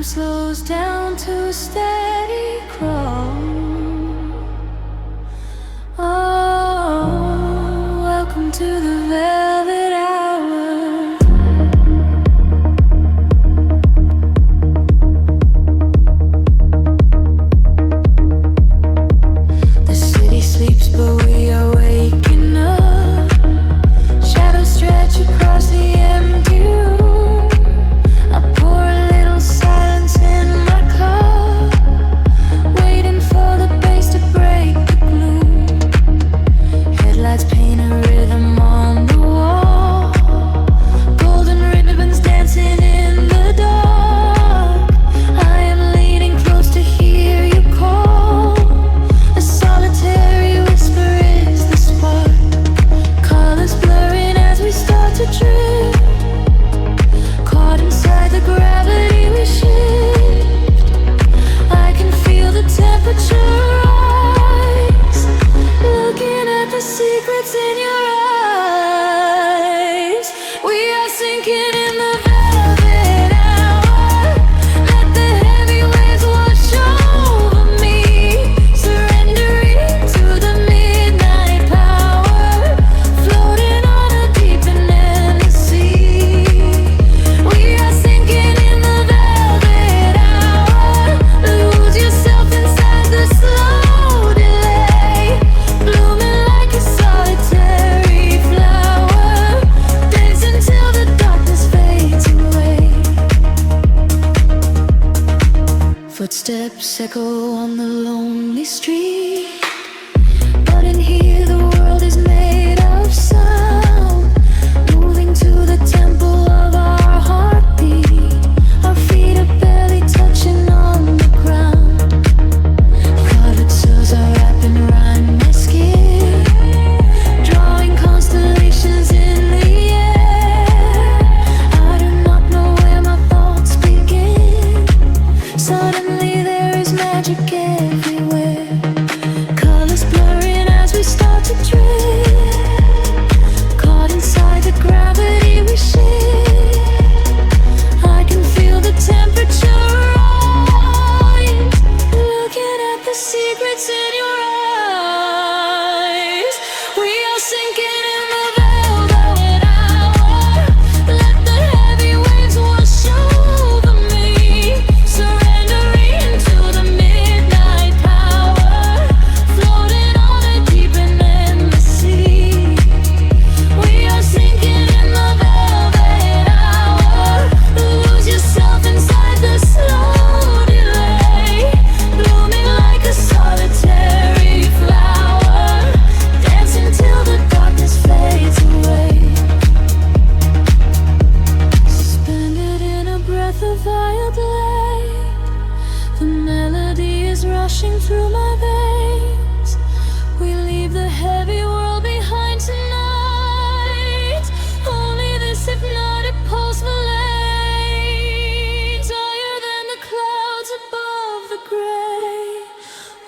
slows down to a steady crawl. Oh, welcome to the velvet hour. The city sleeps, but we are waking up. Shadows stretch across the empty room. I pour a little silence in my cup, waiting for the bass to break the gloom. Headlights paint a rhythm on the wall, golden ribbons dancing in the dark. I am leaning close to hear you call. A solitary whisper is the spark. Colors blurring as we start to drift, caught inside the gravity we shift. I can feel the temperature rise, looking at the secrets in your eyes. We are sinking in the velvet hour. Let the heavy waves wash over me, surrendering to the midnight power, floating on a deep and endless sea. We are sinking in the velvet hour. Lose yourself inside the slow delay, blooming like a solitary flower. Dance until the darkness fades away. Footsteps echo on the lonely street, but in here the world is made of sound, moving to the tempo of our heartbeat. Our feet are barely touching on the ground. Colored souls are wrapping around my skin, drawing constellations in the air. I do not know where my thoughts begin. Suddenly there is magic everywhere. Colors blurring as we start to drift, caught inside the gravity we shift. I can feel the temperature rise, looking at the secrets in your eyes. We are sinking in the velvet hour. Let the heavy waves wash over me, surrendering to the midnight power, floating on a deep and endless sea. We are sinking in the velvet hour. Lose yourself inside the slow delay, blooming like a solitary flower. Dance until the darkness fades away. Suspended in a breath of violin, the melody is rushing through my veins. We leave the heavy world behind tonight. Only this hypnotic pulse lanes, higher than the clouds above the gray.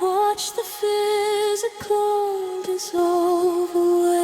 Watch the physical dissolve away.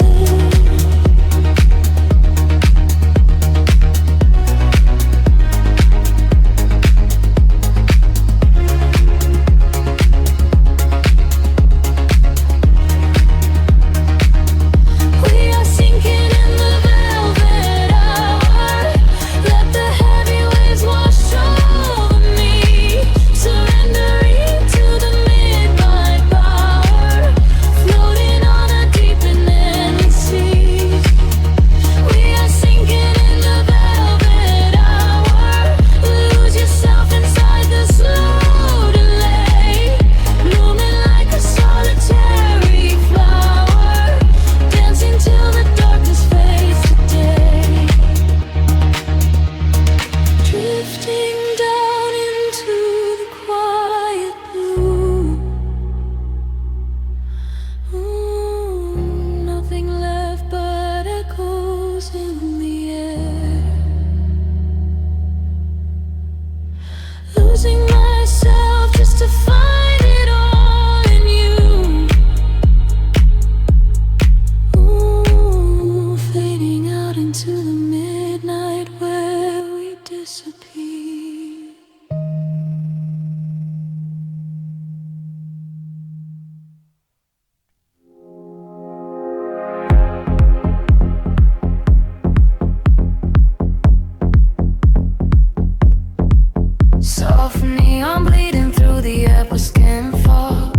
Neon bleeding through the upper skin fog.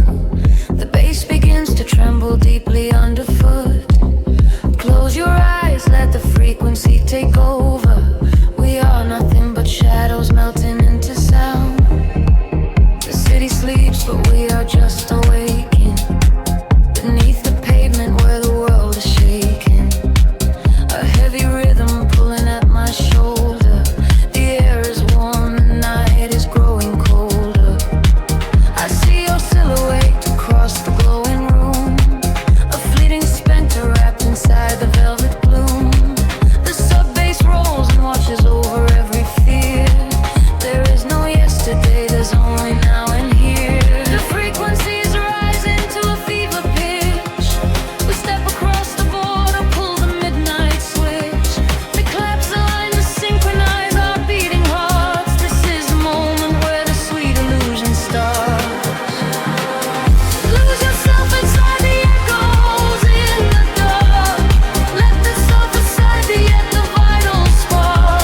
The bass begins to tremble deeply underfoot. Close your eyes, let the frequency take over. We are nothing but shadows melting into sound. The city sleeps, but we are just awaking. Beneath the pavement where the world is shaking. A heavy rhythm pulling at my shoulder. The air is warm, the night is growing colder. I see your silhouette across the glowing room. A fleeting specter wrapped inside the velvet gloom. The sub-bass rolls and watches over every fear. There is no yesterday, there's only now and here. The frequencies rise into a fever pitch. We step across the border, pull the midnight switch. We collapse the line to synchronize our beating hearts. This is the moment where the sweet illusion starts. Lose yourself inside the echoes in the dark. Let the surface side be at the vital spark.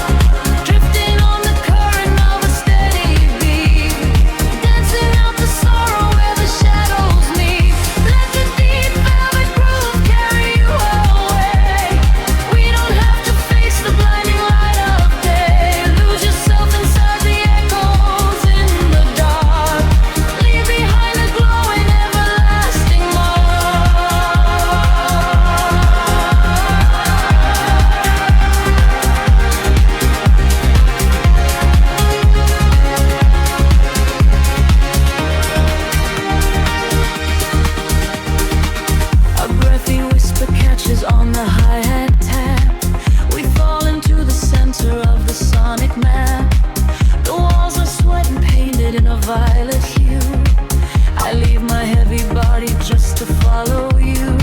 Drifting on the current of a steady beat. Dancing out the sorrow where the shadows meet. Let the deep velvet groove carry you away. We don't have to face the blinding light of day. Lose yourself inside the echoes in the dark. Leave behind a glowing everlasting A breathy whisper catches on the hi-hat tap. We fall into the center of the sonic map. The walls are sweat and painted in a violet hue. I leave my heavy body just to follow you.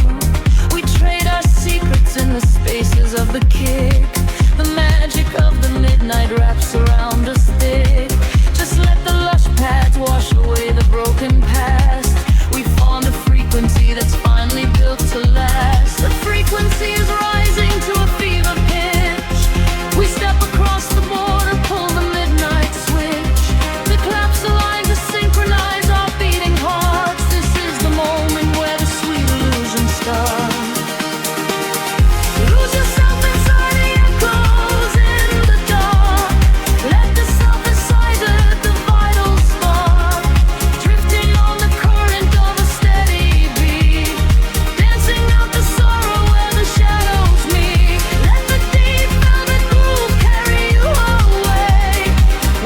We trade our secrets in the spaces of the kick. The magic of the midnight wraps around us thick. Just let the lush paths wash away the broken past. We found a frequency that's finally built to last. The frequency is rising to a fever pitch. We step across the border, pull the midnight switch. We collapse the line to synchronize our beating hearts. This is the moment where the sweet illusion starts. Lose yourself inside the echoes in the dark. Let the surface side at the vital spark. Drifting on the current of a steady beat. Dancing out the sorrow where the shadows meet. Let the deep velvet groove carry you away.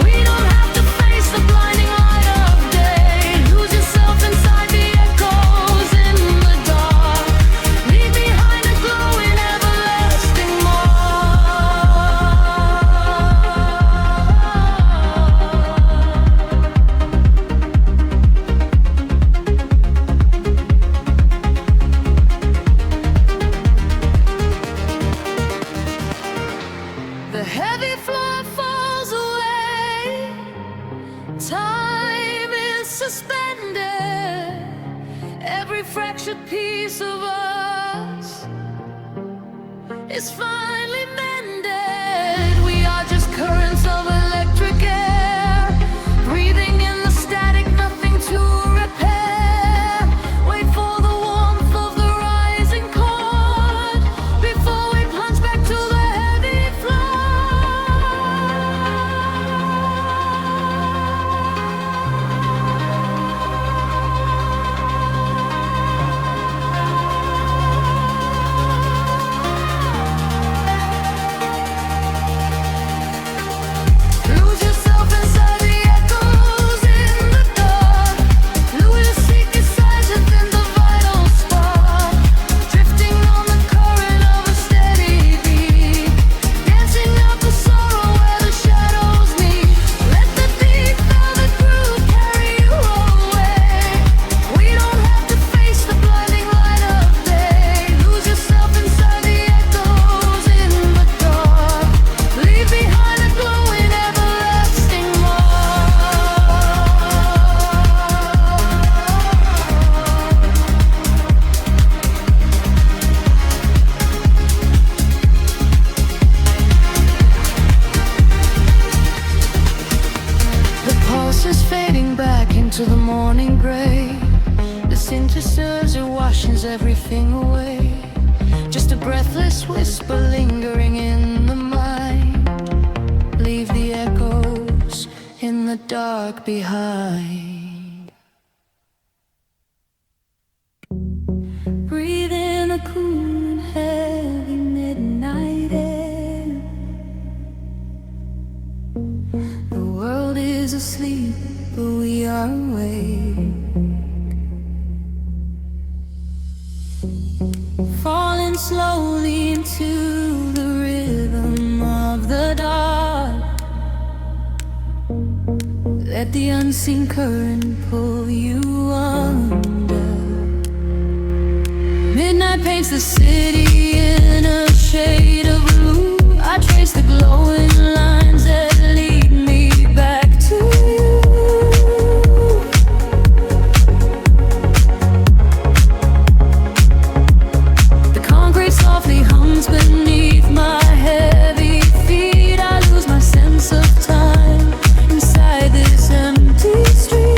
We don't have to face the blinding light of day. Lose yourself inside the echoes in the dark. Leave behind a glowing everlasting mark. The heavy floor falls away. Time is suspended. Every fractured piece of us is finally mended. We are just currents of electric air, breathing in the static, nothing to repair. Wait for the warmth of the rising chord before we plunge back to the heavy floor. to the morning gray. The synthesizer washes everything away. Just a breathless whisper lingering in the mind. Leave the echoes in the dark behind. Breathe in the cool and heavy midnight air. The world is asleep, but we are awake. Falling slowly into the rhythm of the dark. Let the unseen current pull you under. Midnight paints the city in a shade of blue. I trace the glowing lines that lead me back to you. The concrete softly hums beneath my heavy feet. I lose my sense of time inside this empty street.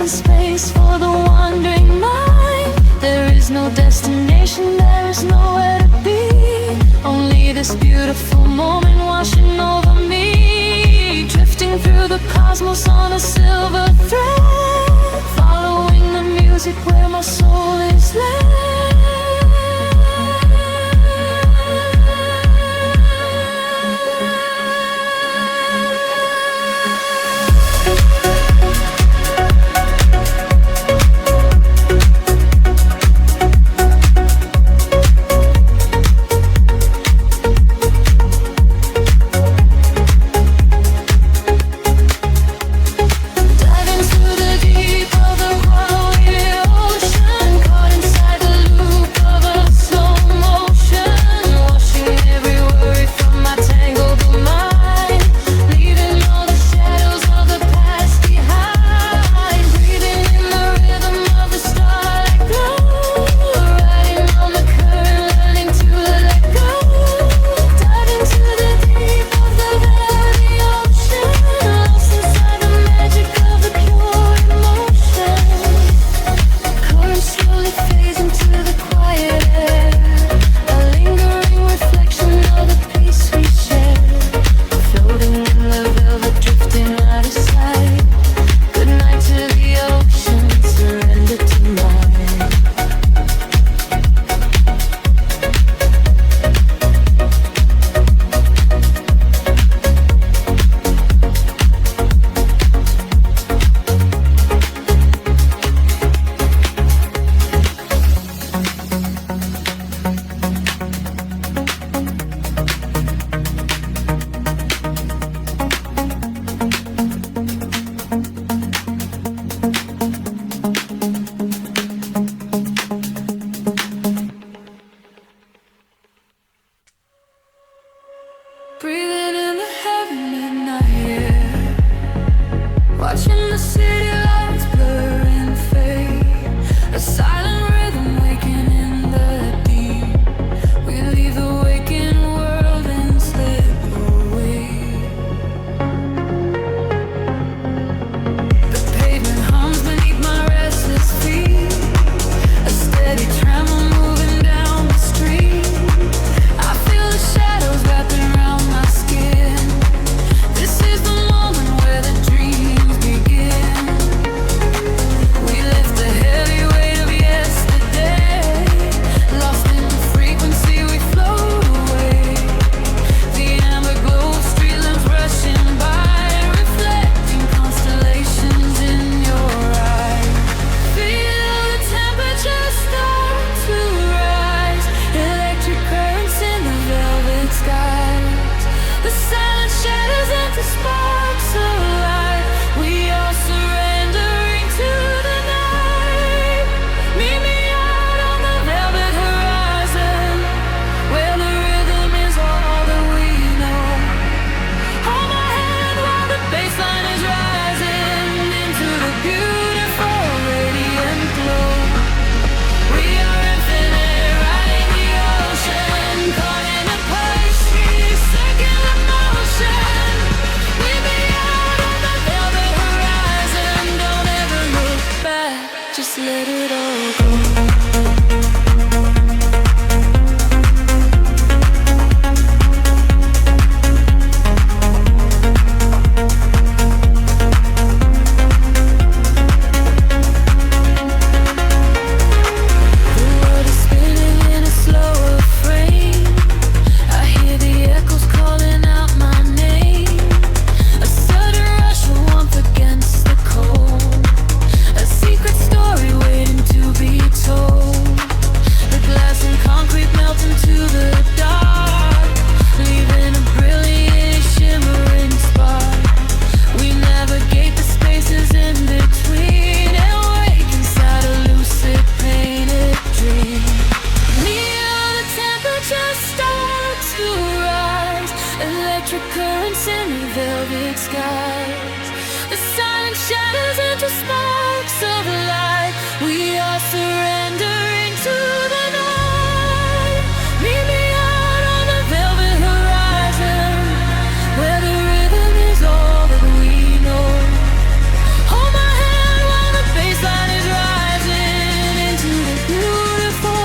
Space for the wandering mind. no destination, there is nowhere to be. Only this beautiful moment washing over me. Drifting through the cosmos on a silver thread, following the music where my soul is led. Beautiful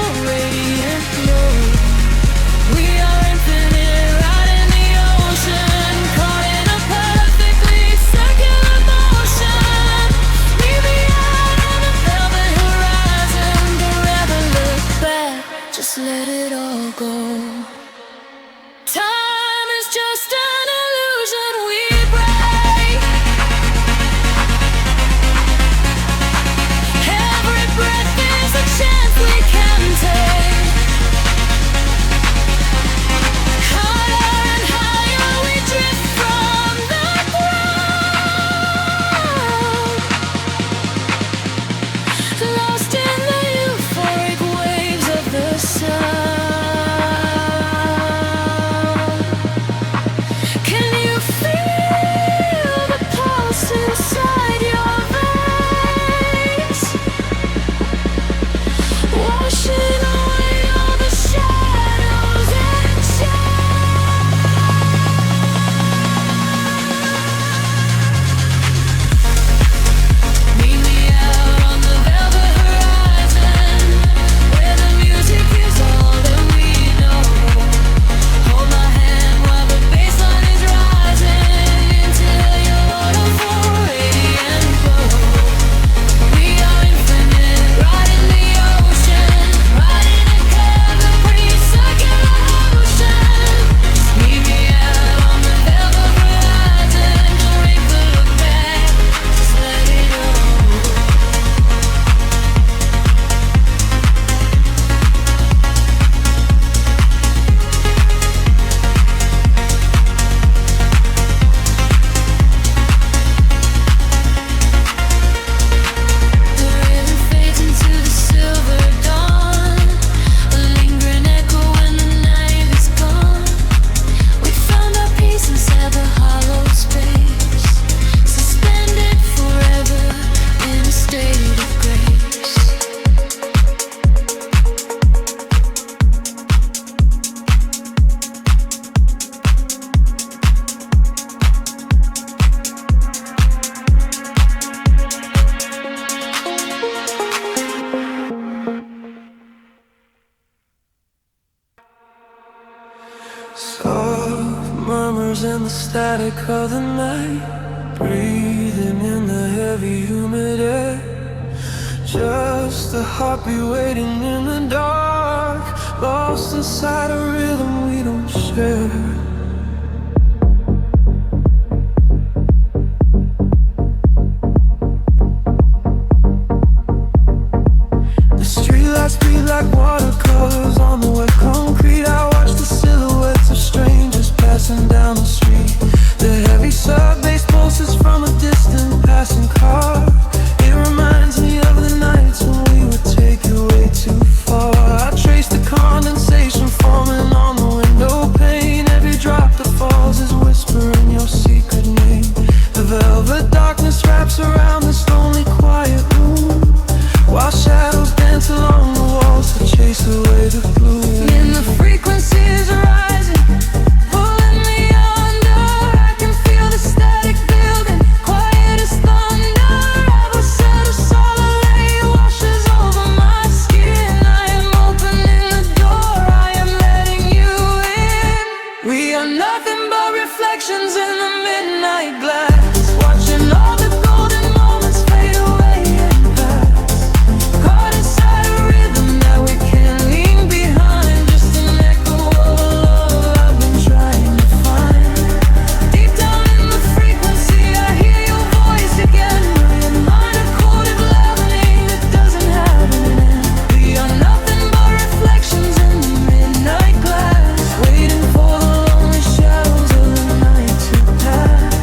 static of the night, breathing in the heavy humid air. Just a heartbeat waiting in the dark, lost inside a rhythm we don't share. The streetlights beat like watercolors on the wet concrete. I watch the silhouettes of strangers passing down the street. The heavy sub-bass pulses from a distant passing car. It reminds me of the nights when we would take it way too far. I trace the condensation forming on the window pane. Every drop that falls is whispering your secret name. The velvet darkness wraps around this lonely quiet room, while shadows dance along the walls to chase away the gloom. And the frequencies are rising, pulling me under. I can feel the static building, quiet as thunder. I will set a solid light washes over my skin. I am opening the door, I am letting you in. We are nothing but reflections in the midnight glass, watching all the golden moments fade away and pass. Caught inside a rhythm that we can't leave behind, just an echo of a love I've been trying to find. Deep down in the frequency, I hear your voice again. In mind a coded leveling that doesn't have an end. We are nothing but reflections in the midnight glass, waiting for the lonely shadows of the night to pass.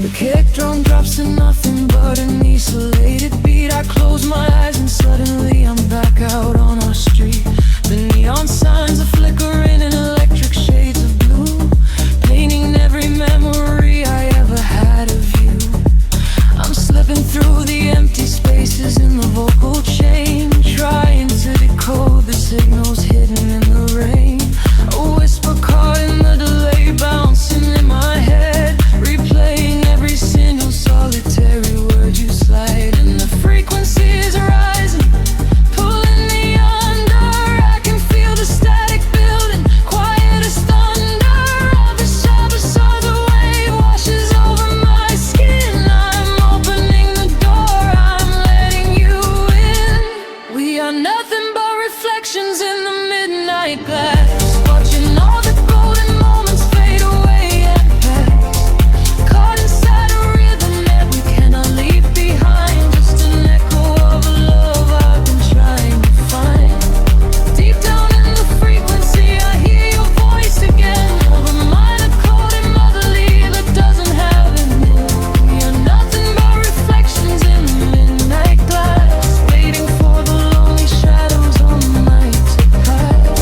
The kick drum drops to nothing but an isolated beat. I close my eyes and suddenly I'm back out on our street. The neon signs are flickering in electric shades of blue, painting every memory I ever had of you. I'm slipping through the empty spaces in the vocal chain, trying to decode the signals hidden in the rain. A whisper caught in the delay, bouncing in my head, replaying every single solitary word you slide. And the frequencies are rising, pulling me under. I can feel the static building, quiet as thunder. All the shadows of the wave washes over my skin. I'm opening the door, I'm letting you in. We are nothing but reflections in the midnight glass, watching all the golden moments fade away and pass. Caught inside a rhythm that we cannot leave behind, just an echo of a love I've been trying to find. Deep down in the frequency, I hear your voice again. Over mine a coded melody that doesn't have an end. We are nothing but reflections in the midnight glass, waiting for the lonely shadows on the night to pass.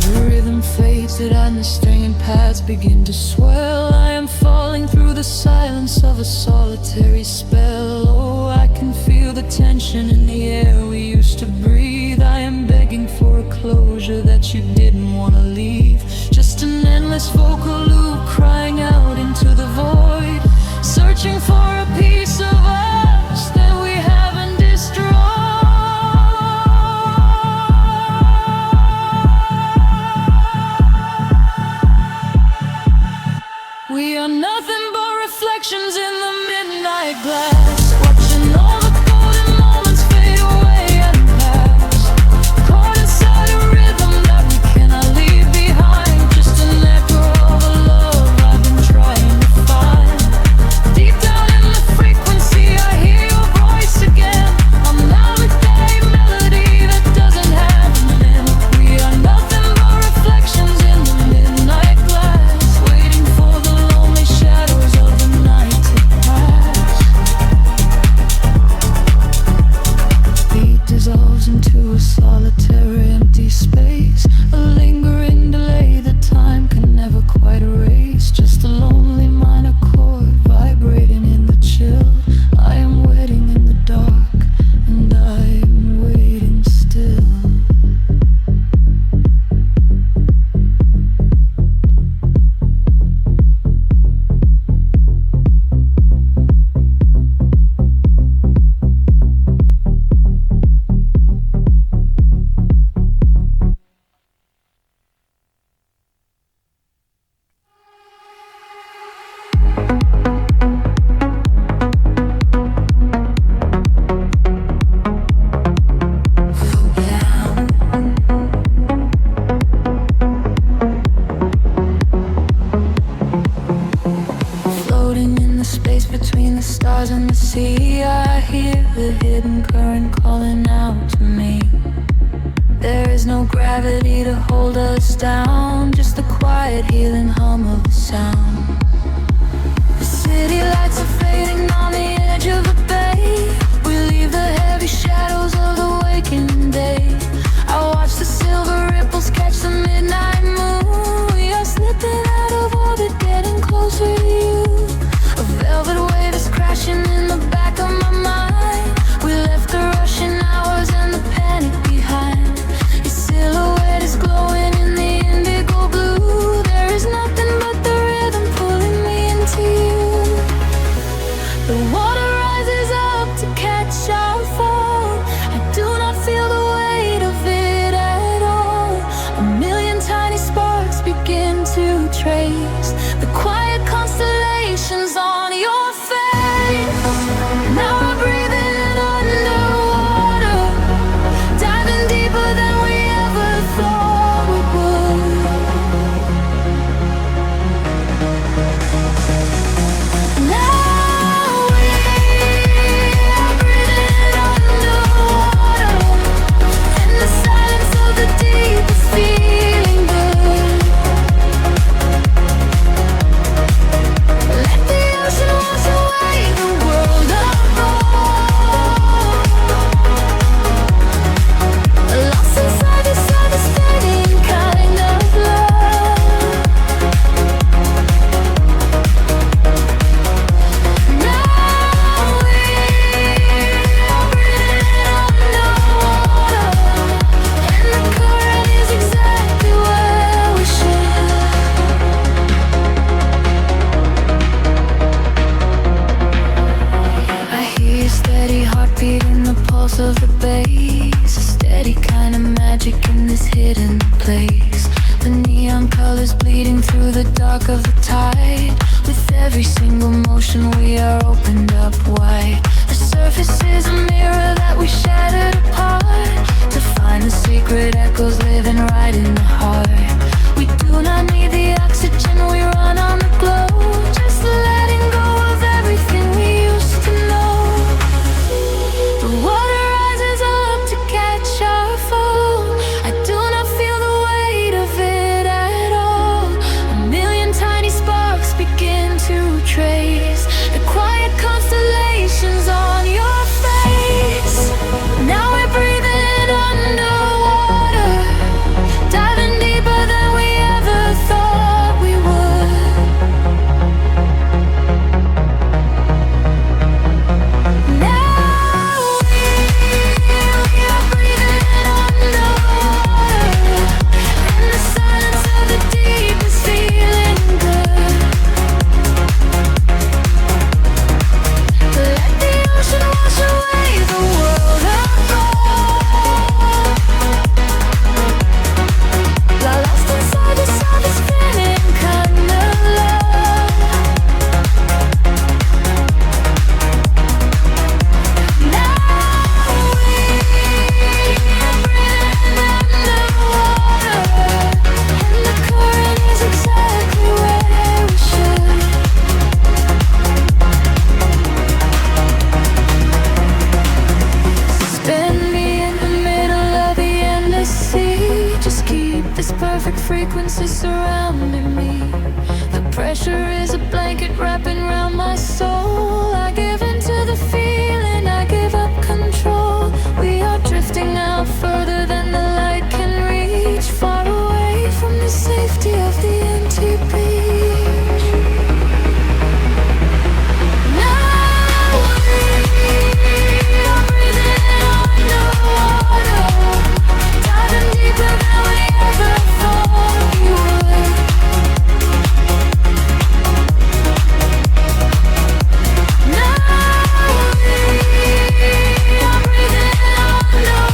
The rhythm fades and the stringing pads begin to swell. I am falling through the silence of a solitary spell. Oh, I can feel the tension in the air we used to breathe. I am begging for a closure that you didn't want to leave. Just an endless vocal loop crying out into the void, searching for a piece of us that we haven't destroyed. We are nothing but reflections in the midnight glass, watching all the golden moments fade away and pass. Caught inside a rhythm that we cannot leave behind, just an echo of a love is no gravity to hold us down, just the quiet healing hum of the sound. The city lights are fading on the edge of the bay. We leave the heavy shadows of the waking day. I watch the silver ripples catch the midnight moon. We are slipping out of orbit, getting closer to you. A velvet wave is crashing in the back of my mind. We left the rushing hours and the panic behind. Your silhouette is glowing in the indigo blue. There is nothing but the rhythm pulling me into you. The water rises up to catch our fall. I do not feel the weight of it at all. A million tiny sparks begin to trace the quiet constellations on your face. Now we're breathing underwater, diving deeper than we ever thought we would. Now we are breathing underwater, in the silence of the deep is feeling good. Let the ocean wash away the world apart. Lost inside this devastating kind of love. Now we are breathing underwater, and the current is exactly where we should. I hear your steady heartbeat in the pulse of the bass. A steady kind of magic in this hidden place. The neon colors bleeding through the dark of the tide. With every single motion we are opened up wide. The surface is a mirror that we shattered apart, to find the secret echoes living right in the heart. We do not need the oxygen, we run on the glow. Just letting go of everything we used to know. The water rises up to catch our fall. I do not feel the weight of it at all. A million tiny sparks begin to trace the quiet constellations on your face. Now we're breathing underwater, diving deeper than we ever thought we would. Now we are breathing underwater, and the silence of the deep is feeling good. Let the ocean wash away the world apart. Lost inside this spinning kind of love. Now we are breathing underwater, and the current is exactly where we should. Suspend me in the middle of the endless sea. Just keep this perfect frequency surrounding me. The pressure is a blanket wrapping around my soul. I give into the feeling, I give up control. We are drifting out further than the light can reach, far away from the safety of the empty beach. Now we are breathing underwater, diving deeper than we ever thought we would. Now we are breathing underwater,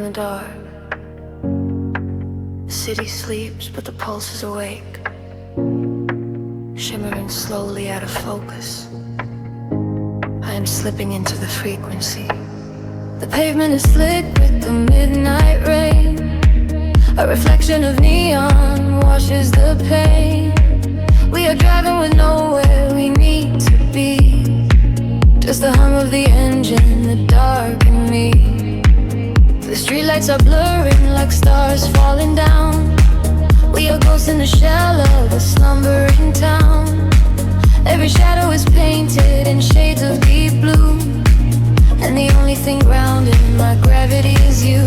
the dark. The city sleeps, but the pulse is awake, shimmering slowly out of focus. I am slipping into the frequency. The pavement is slick with the midnight rain. A reflection of neon washes the pain. We are driving with nowhere we need to be. Just the hum of the engine, the dark in me. The streetlights are blurring like stars falling down. We are ghosts in the shell of a slumbering town. Every shadow is painted in shades of deep blue, and the only thing grounding my gravity is you.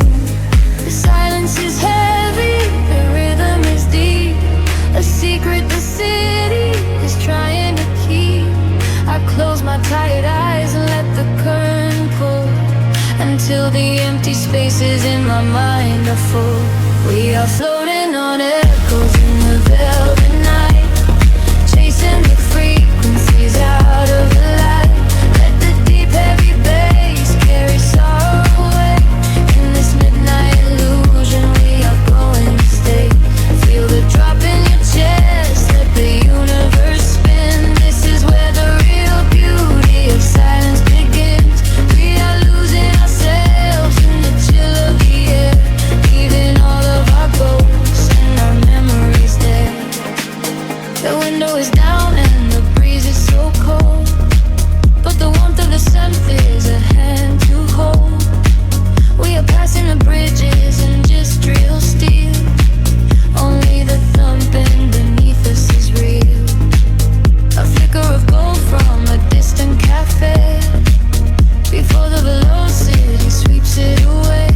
The silence is heavy, the rhythm is deep. A secret the city is trying to keep. I close my tired eyes and let the current pull, until the empty spaces in my mind are full. We are floating on echoes in the velvet night, chasing the frequencies out of the light. Let the deep heavy bass carry sorrow away. In this midnight illusion we are going to stay. Feel the drop in your chest, let the universe spin. This is where the real beauty of silence begins. We are losing ourselves in the chill of the air, leaving all of our ghosts and our memories there. The window is down and the breeze is so cold, but the warmth of the synth is a hand to hold. We are passing the bridges and just real steel. Only the thumping beneath us is real. A flicker of gold from a distant cafe, before the velocity sweeps it away.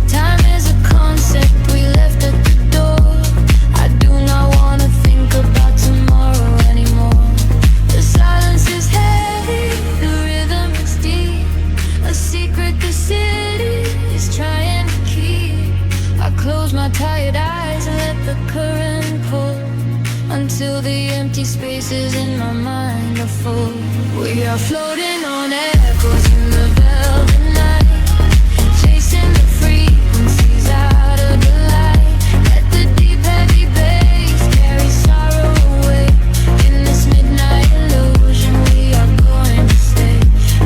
Time is a concept we left at the door. I do not want to think about tomorrow anymore. The silence is heavy, the rhythm is deep. A secret the city is trying to keep. I close my tired eyes and let the current pull, until the empty spaces in my mind are full. We are floating on echoes in the velvet night, chasing the frequencies out of the light. Let the deep heavy bass carry sorrow away. In this midnight illusion we are going to stay.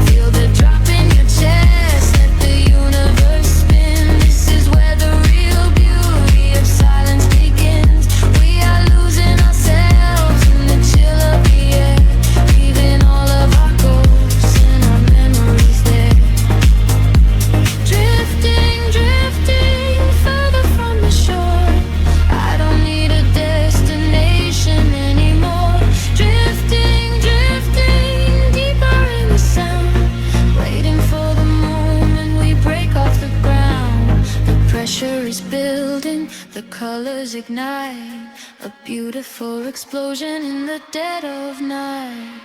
Feel the drop in your chest, let the universe spin. This is where the real beauty of silence begins. We are losing ourselves in the chill of the air, leaving all of our ghosts and our memories there. Drifting, drifting further from the shore. I don't need a destination anymore. Drifting, drifting deeper in the sound, waiting for the moment we break off the ground. The pressure is building, the colors ignite, a beautiful explosion in the dead of night.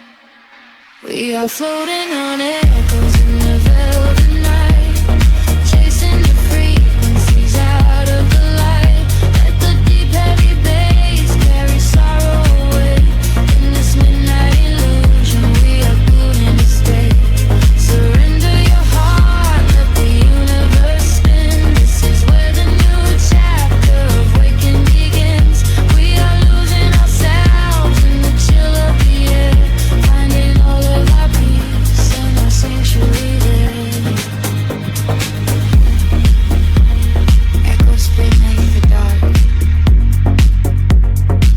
We are floating on echoes in the velvet night, chasing the frequencies out of the light. Let the deep heavy bass carry sorrow away. In this midnight illusion we are going to stay. Surrender your heart, let the universe spin. This is where the new chapter of waking begins. We are losing ourselves in the chill of the air, finding all of our peace and our sanctuary there. Echoes split beneath the dark.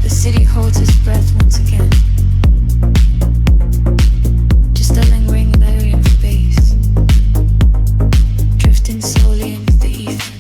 The city holds its breath once again. Just a lingering layering of bass, drifting slowly into the ether.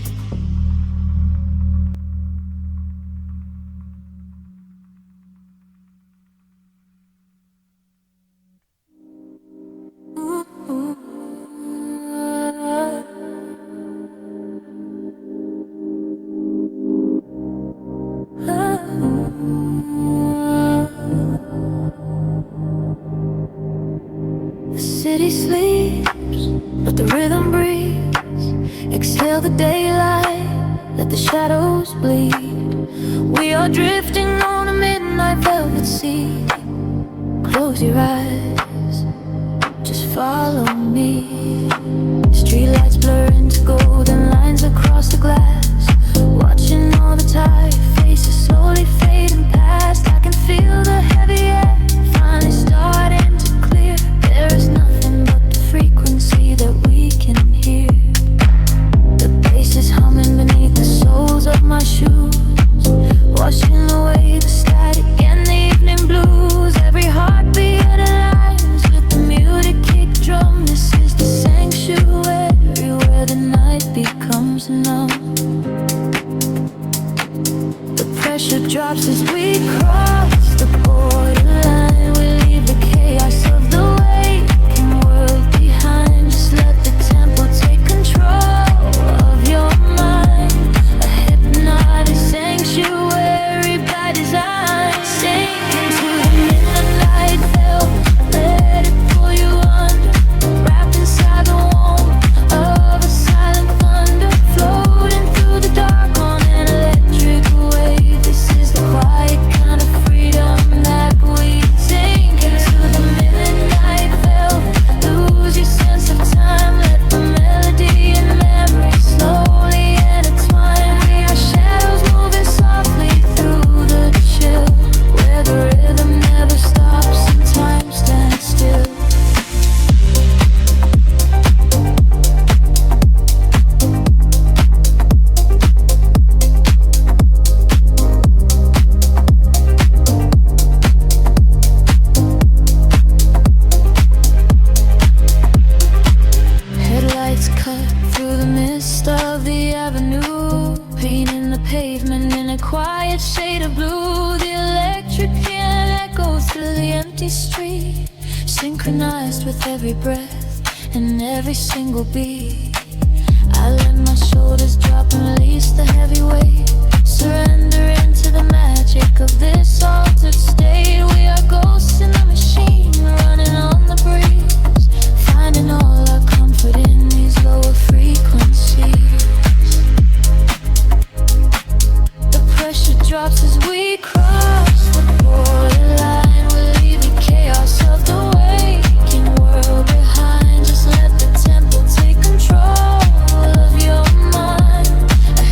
The city sleeps, but the rhythm breathes. Exhale the daylight, let the shadows bleed. We are drifting on a midnight velvet sea. Close your eyes, just follow me. Streetlights blur into golden light. across the glass, watching all the tired faces slowly fading past. I can feel the heavy air finally starting to clear. There is nothing but the frequency that we can hear. The bass is humming beneath the soles of my shoes, washing away the static and the evening blues. Every heartbeat aligns with the muted kick drum. This is the sanctuary where the night becomes numb. The pressure drops as we cross the borderline. We leave the chaos of the waking world behind. Just let the tempo take control of your mind. A hypnotic sanctuary by design. Sink into the midnight veil, let it pull you under. Wrapped inside the warmth of a silent thunder, floating through the dark on an electric wave. This is the quiet kind of freedom that we sink into the midnight veil. Lose your sense of time, let the melody and memory slowly intertwine. We are shadows moving softly through the chill, where the rhythm never stops and time stands still. Headlights cut through the mist of the avenue, painting the pavement in a quiet shade of blue. The electric piano echoes through the empty street, synchronized with every breath and every single beat. I let my shoulders drop and release the heavy weight, surrender into the magic of this altered state. We are ghosts in the machine, running on the breeze, finding all our comfort in these lower frequencies. The pressure drops as we cross the borderline. We leave the chaos of the waking world behind. Just let the tempo take control of your mind. A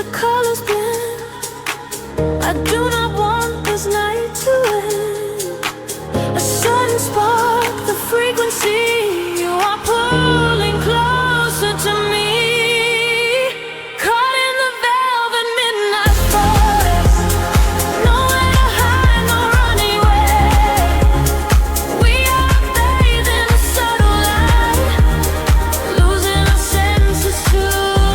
the colors blend. I do not want this night to end. A sudden spark, the frequency. You are pulling closer to me. Caught in the velvet midnight forest. Nowhere to hide, no running away. We are bathed in a subtle light, losing our senses to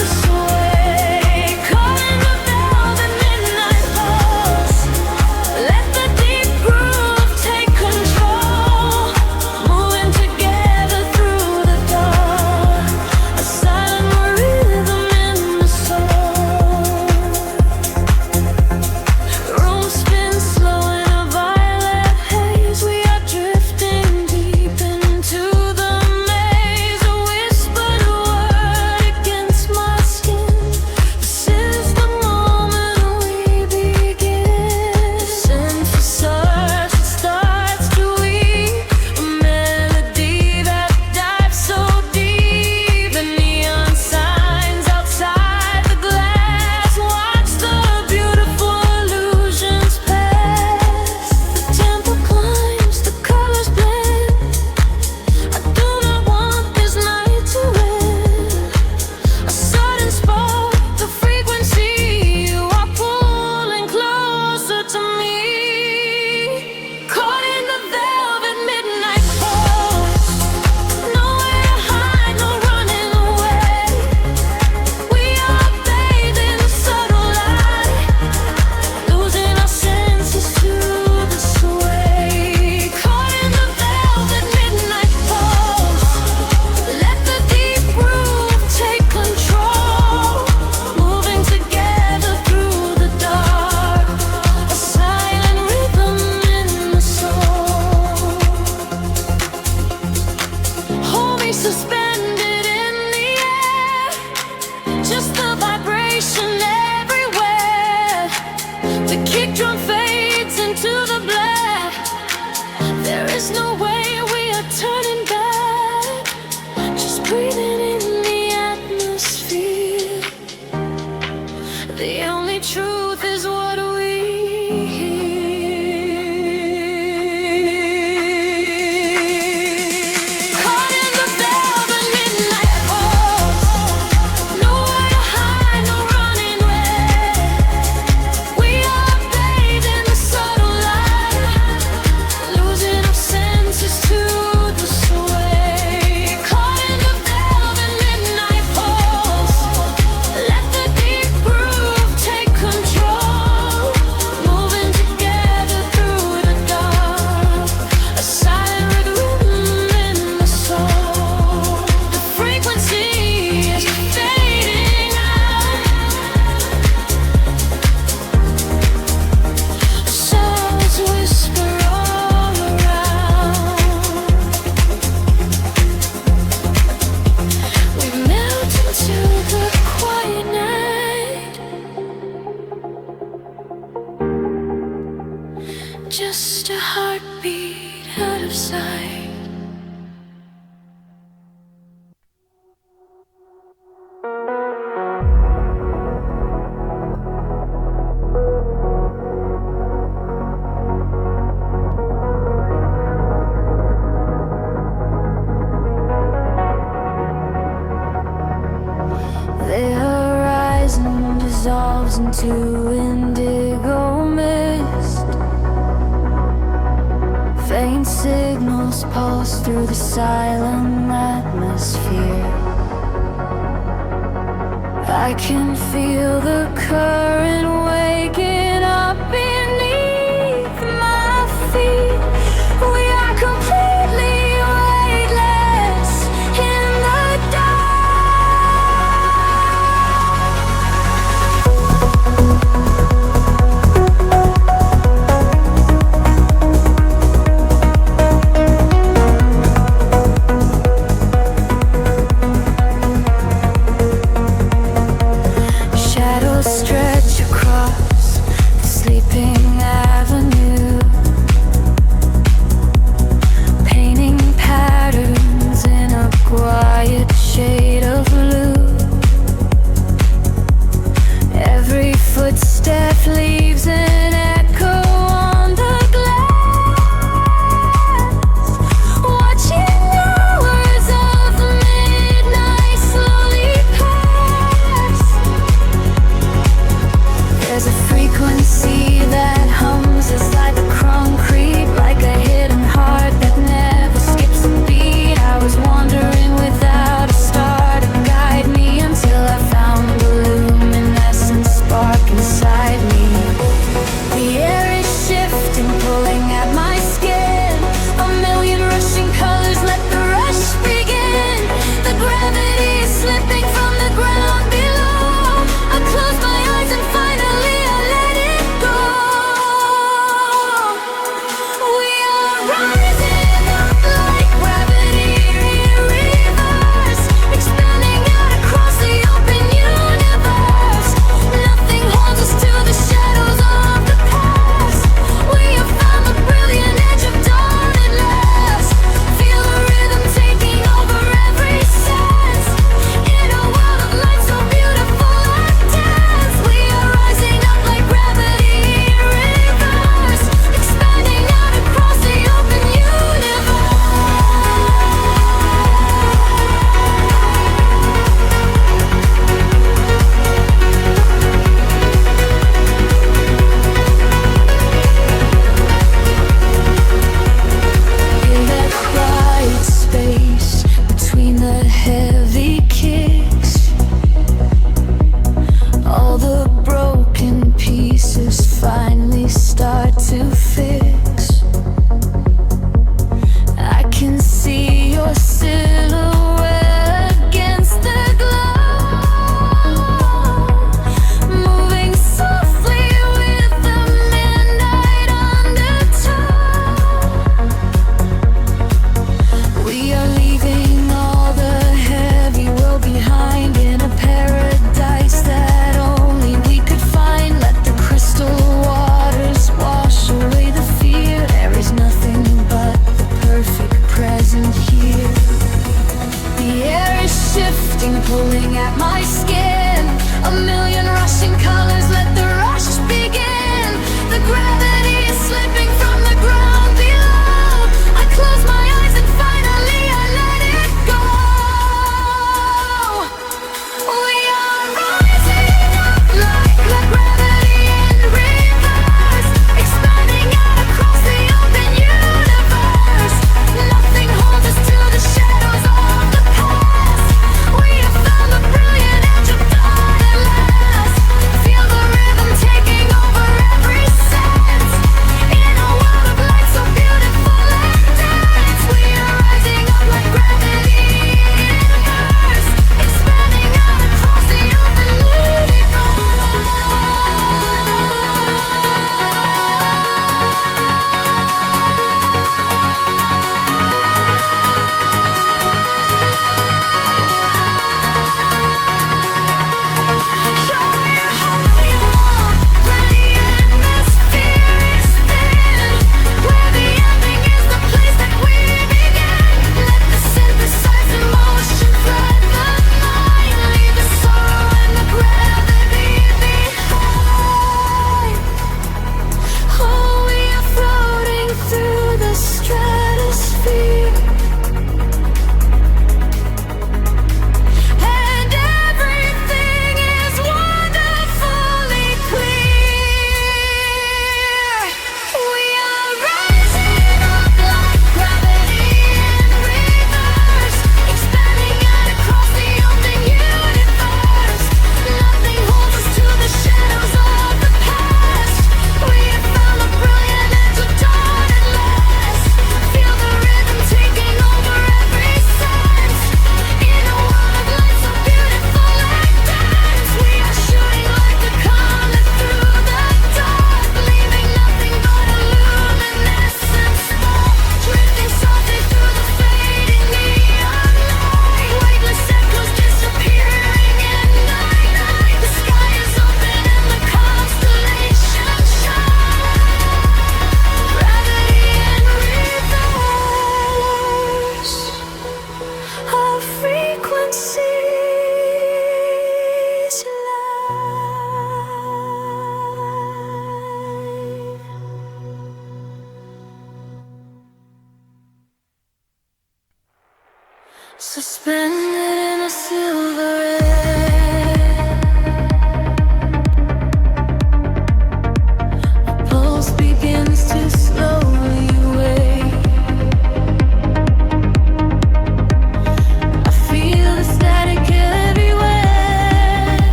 the sway. Caught in the velvet midnight pulse. Let the deep groove take control. Moving together through the dark. A silent rhythm in the soul. The room spins slow in a violet haze. We are drifting deep into the maze. A whispered word against my skin. This is the moment we begin. Synthesize, it starts to weave. A melody that dives so deep. The neon signs outside the glass. Watch the beautiful illusions pass. The tempo climbs, the colors blend. I do not want this night to end. A sudden spark, the frequency. You are pulling closer to me. Caught in the velvet midnight force. Nowhere to hide, no running away. We are bathed in a subtle light, losing our senses to the sway. Caught in the velvet midnight pulse. Let the deep groove take control. Moving together through the dark. A silent rhythm in the soul. Hold me suspended in the air. Just the vibration everywhere. The kick drum fades into the black. There is no way we are turning back. Just breathing in the atmosphere. The only truth is what we hear. Caught in the velvet midnight pulse. Nowhere to hide, no running away. We are bathed in the subtle light, losing our senses to the sway. Caught in the velvet midnight pulse. Let the deep groove take control. Moving together through the dark. A silent rhythm in the soul. The frequency is fading out. Sounds whisper all around. We melt into the quiet night. Just a heartbeat out of sight. The horizon dissolves into indigo mist. Faint signals pulse through the silent atmosphere. I can feel the current waking up beneath my feet. We are completely weightless in the shadows stretch across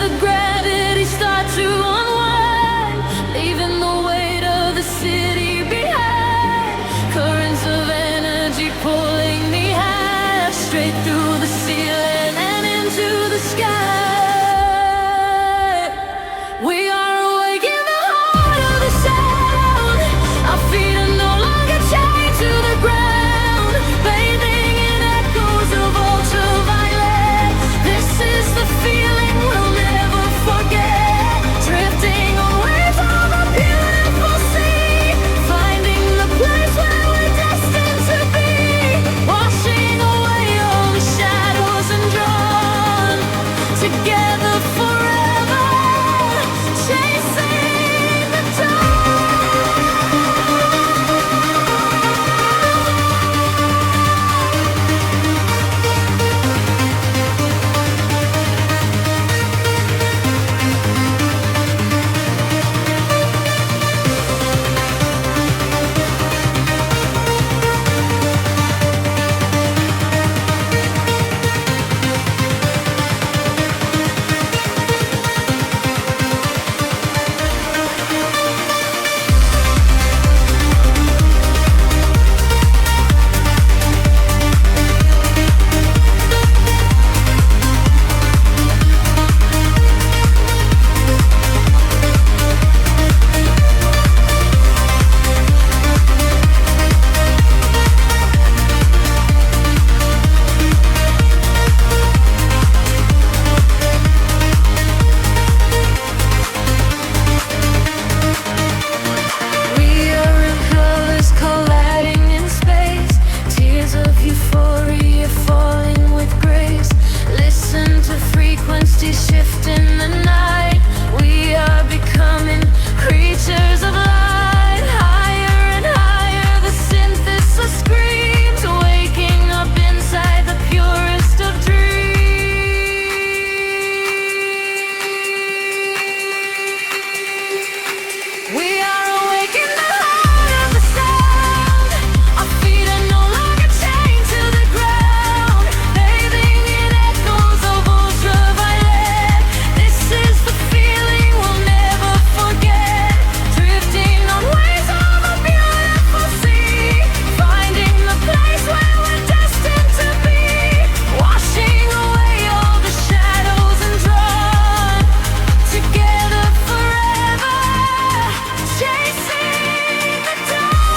the gravity start to unwind, leaving the weight of the city behind. Currents of energy pulling me high, straight through the ceiling and into the sky. We are awake in the heart of the sound. Our feet are no longer chained to the ground, bathing in echoes of ultraviolet. This is the feeling we'll never forget. Drifting on waves of a beautiful sea, finding the place where we're destined to be. Washing away all the shadows and drawn together forever. Chasing the dawn. We are in colors colliding in space, tears of euphoria falling with grace. Listen to frequencies shift in the night. We are becoming creatures of light. Higher and higher, the synthesis screams, waking up inside the purest of dreams. We are awake in the heart of the sound. Our feet are no longer chained to the ground, bathing in echoes of ultraviolet. This is the feeling we'll never forget. Drifting on waves of a beautiful sea, finding the place where we're destined to be. Washing away all the shadows and drawn together forever. Chasing the dawn.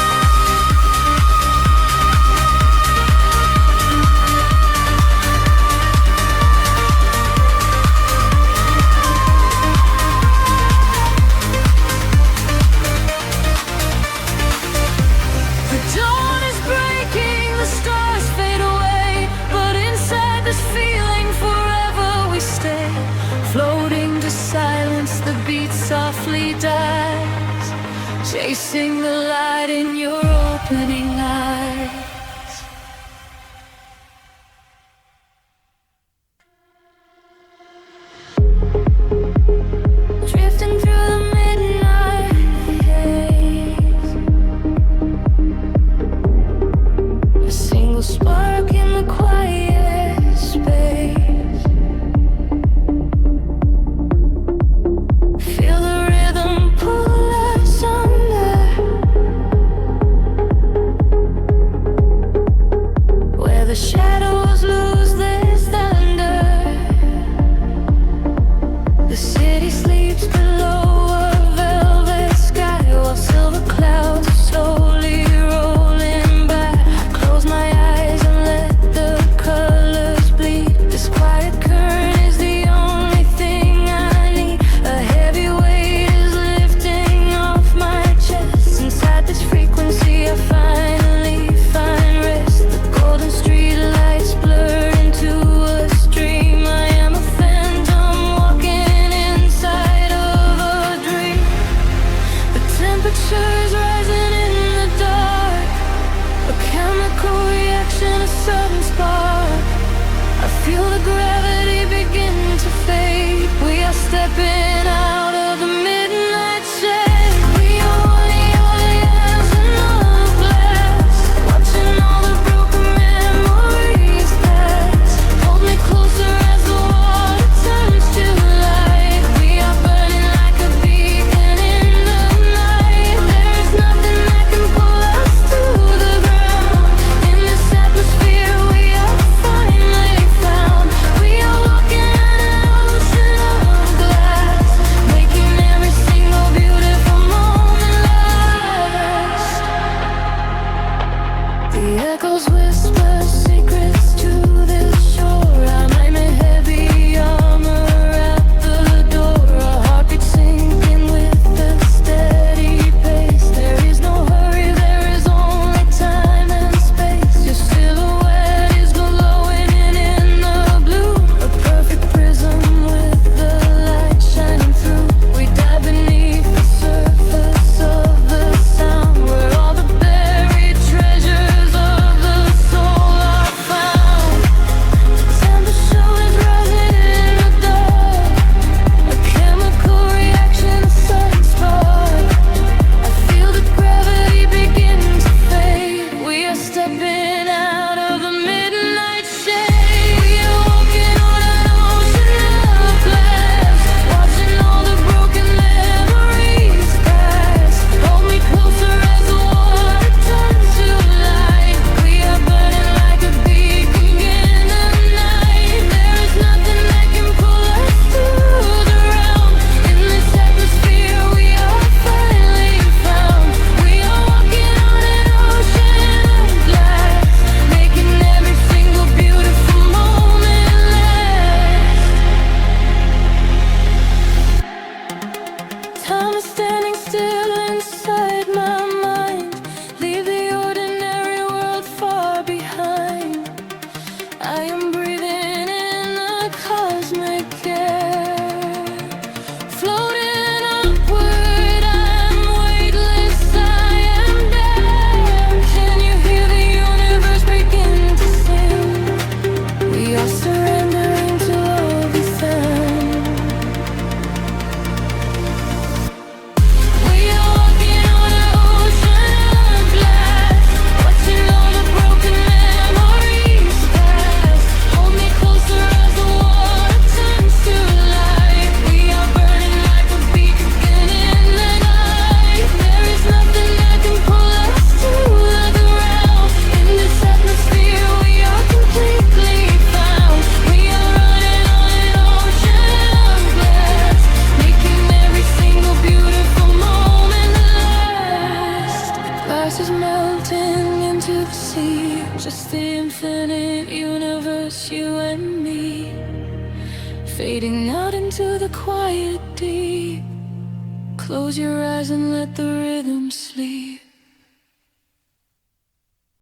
The dawn is breaking, the stars fade away, but inside this feeling forever we stay. Floating to silence, the beat softly dies, chasing the light in your opening eyes. Drifting through the midnight haze, a single spark in the quiet space. Feel the rhythm pull us under, where the shadows lose their thunder. The city sleeps below a velvet sky, while silver clouds are slowly rolling by. I close my eyes and let the colors bleed. This quiet current is the only thing I need. A heavy weight is lifting off my chest. Inside this frequency I finally find rest. The golden street lights blur into a stream. I am a phantom walking in Just the infinite universe, you and me, fading out into the quiet deep. Close your eyes and let the rhythm sleep.